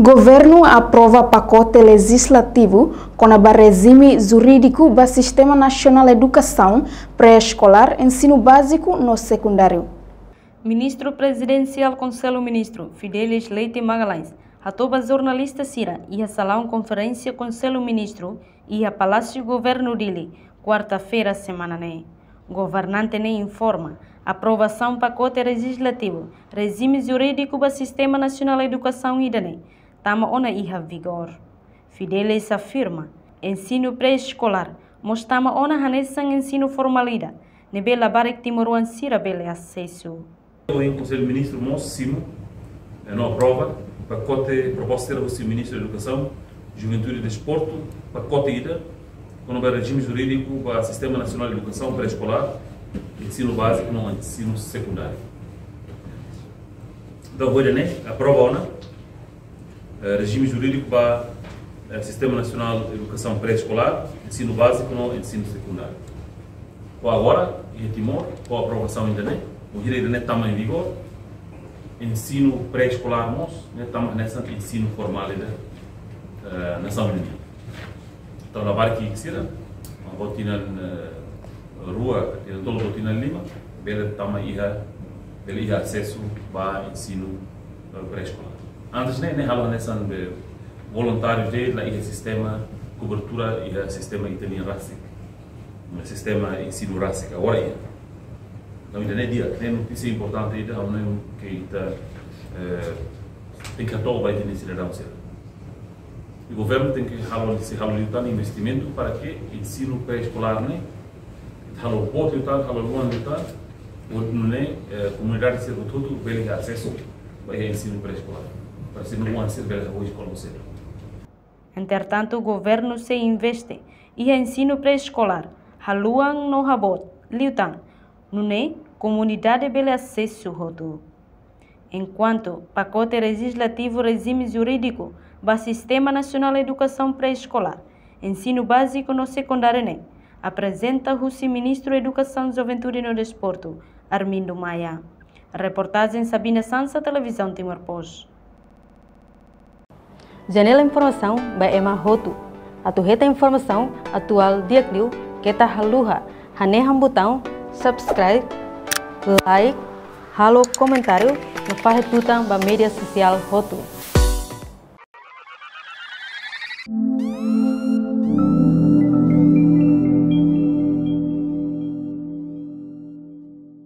Governo aprova pacote legislativo com o regime jurídico do Sistema Nacional de Educação Pré-Escolar, Ensino Básico no Secundário. Ministro Presidencial Conselho Ministro Fidelis Leite Magalhães, a toba jornalista Cira e a salão conferência Conselho Ministro e a Palácio Governo dele, quarta-feira semana né. Governante ne informa aprovação pacote legislativo, regime jurídico do Sistema Nacional de Educação IDNE, tama ona iha vigor. Fidelis afirma, ensino pré-escolar, mostama ona hanesan ensino formalida, nebela barek timoruan sira bele acesso. O Conselho Ministro Mossimo não aprova pacote proposta do Ministro da Educação, Juventude e Desporto, pacote IDA, com o regime jurídico do Sistema Nacional de Educação Pré-Escolar, ensino básico no ensino secundário. Então, aprova regime jurídico para o Sistema Nacional de Educação Pré-Escolar, ensino básico no ensino secundário. Com agora, em Timor, com a aprovação ainda não, o direito ainda está em vigor, ensino pré-escolar nós, estamos nesse ensino formal na nação unida. Então, na barca que será, a rotina rua, a toda a rotina lima, bela também ia acesso para ensino pré-escolar. Antes nem halo nessa voluntários dele lá e sistema cobertura e sistema italiano rásico, sistema ensino rásico agora é. Não ainda dia tem notícia importante ainda há que está tem que atuar vai ter necessidade ser. O governo tem que halo lutar investimento para que ensino pré-escolar né halo pode lutar halo lutar o né comunidade ser todo bem acesso para ensino pré-escolar. Entretanto, o governo se investe e ensino pré-escolar, haluang no habot, liutan, nune comunidade bele acesso roto. Enquanto pacote legislativo regime jurídico do Sistema Nacional de Educação Pré-Escolar, ensino básico no secundário ne, apresenta o Ministro da Educação, Juventude e no Desporto, Armindo Maia. Reportagem Sabina Sansa, Televisão Timor Post. Janela informação by Emma Rotu. Atuheta informação atual diakliu kita haluha haneham botão subscribe, like, halo comentário no farretutang ba media social Rotu.